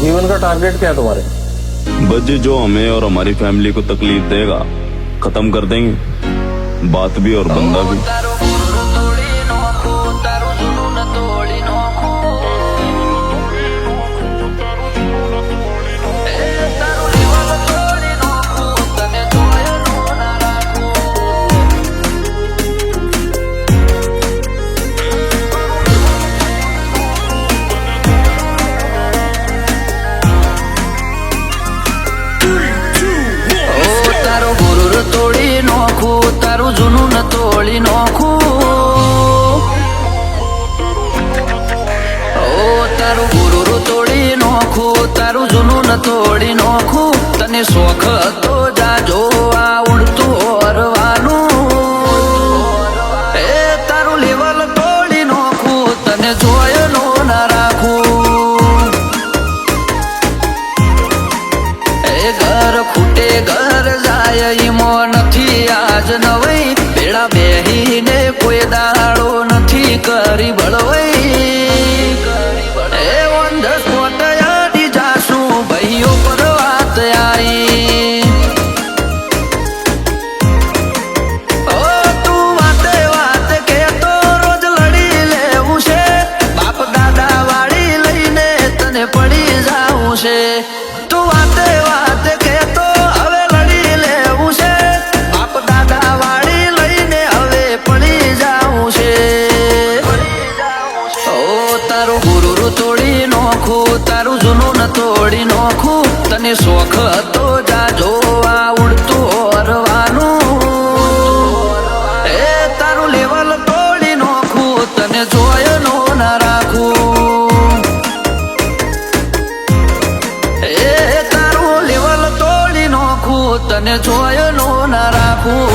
जीवन का टारगेट क्या है तुम्हारे? बस जी, जो हमें और हमारी फैमिली को तकलीफ देगा खत्म कर देंगे, बात भी और बंदा भी। તોડી નોખું તારું જૂનું ન તોડી નોખું, ઓ તારું ગુરુરું તોડી નોખું તારું જૂનું ન તોડી નોખું, તને શોખ હતો જાજો આ ઉડતું ઓરવાનું, એ તારું લેવલ તોડી નોખું તને જોયનો ના રાખું, એ ઘર ખૂટે ઘર જાય ઈમો નથી આજ નવઈ, ભેળા બેહીને કોઈ દાડો નથી કરી બળવઈ, એ ઓન ધ સ્પોટ યાદી જાશું ભાઈઓ પર વાત આઈ, ઓ તું વાતે વાત કે તો રોજ લડી લેવું છે, બાપ દાદા વાળી લઈને તને પડી જાવું છે, તું વાતે વાત કે તો હવે લડી લેવું છે, બાપ દાદા વાળી લઈને હવે પડી જાવું છે, ઓ તારું ગુરુરું તોડી નોખું તારું જૂનું ન તોડી નોખું, તને શોખ હતો જાજો આ ઉડતું ઓરવાનું, એ તારું લેવલ તોડી નોખું તને જોયનો ના રાખું, એ તારું લેવલ તોડી નોખું તને જોયનો ના રાખું.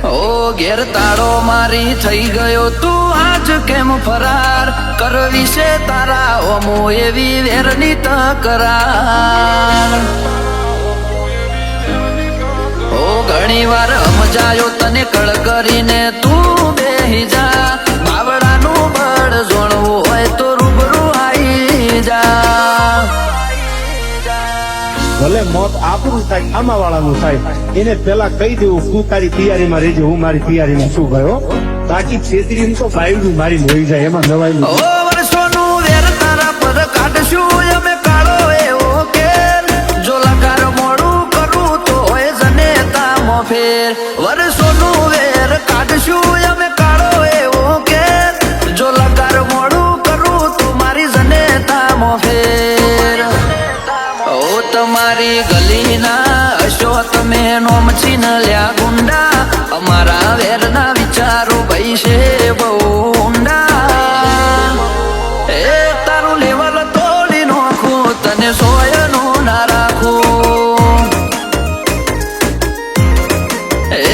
ઓ ઘેર તાળો મારી થઈ ગયો તું આજ કેમ ફરાર, કરવી છે તારા ઓમો એવી વેરની તકરાર, ઓ ઘણી વાર સમજાયો તને કળ કરીને તું બેહી જા, બાવડાનું બળ જોણવું હોય તો રૂબરૂ આવી જા, ભલે મોત આપણું થાય આમા વાળાનું થાય, એને પેલા કહી દેવું તું તારી તૈયારીમાં રહેજે, હું મારી તૈયારીમાં શું ગયો, બાકી છેતરી તો બાયડું મારી હોઈ જાય એમાં નવાઈ. ઓ વર્ષોનું વેર તારા પર કાઢશું અમે કાળો એવો કેર, જો લગાર મોડું કરું તો હોય જનેતામો ફેર, વર્ષોનું વેર કાઢશું અમે કાળો એવો કેર, જો લગાર મોડું કરું તો મારી જનેતામો ફેર, ઓ તમારી ગલીના હશો તમે નોમ છીન લ્યા ગુંડા, અમારા વેરના વિચારો ભાઈ છે બહુ ઊંડા, એ તારું લેવલ તોડી નોખું તને સોયનો ના રાખું, એ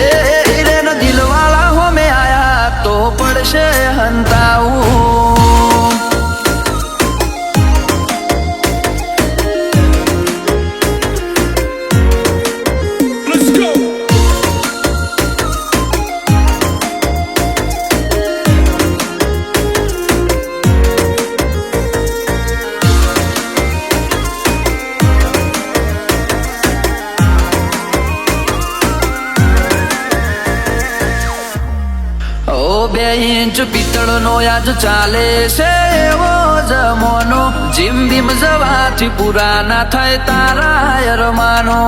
હિરેન દિલવાળા હોમે આયા તો પડશે હંતાવું. બે ઇંચ પિત્તળનો આજ ચાલે છે એવો જમાનો, જીમ બીમ જવાથી પૂરા ના થાય તારા અરમાનો,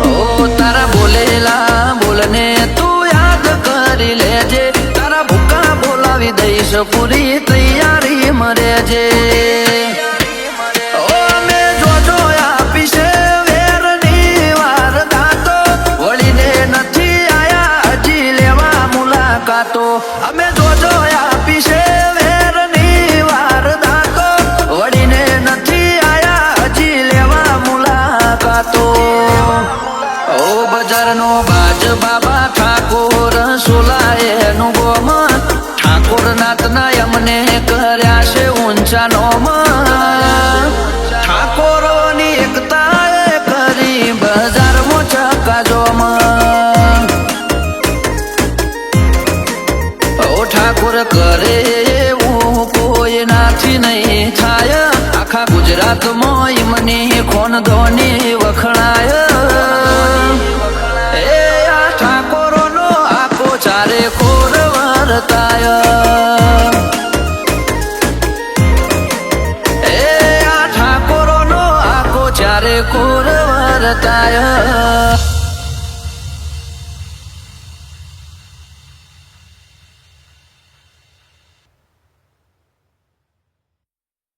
ઓ તારા બોલેલા બોલને તું યાદ કરી લેજે, તારા ભૂકા બોલાવી દઈશ પૂરી તૈયારી મરેજે, ઓ અમે જોજો આપીશ વેરની વારદાતો, વળીને નથી આયા હજી લેવા મુલાકાતો, અમે જોજો આપીશ વેરની વારદાતો, વળીને નથી આયા ગુજરાતમાં ઈમની ખોનદોની વખણાય એ આ ઠાકોરોનો આખો ચારે કોર વર્તાય એ આ ઠાકોરોનો આખો ચારે કોર વર્તાય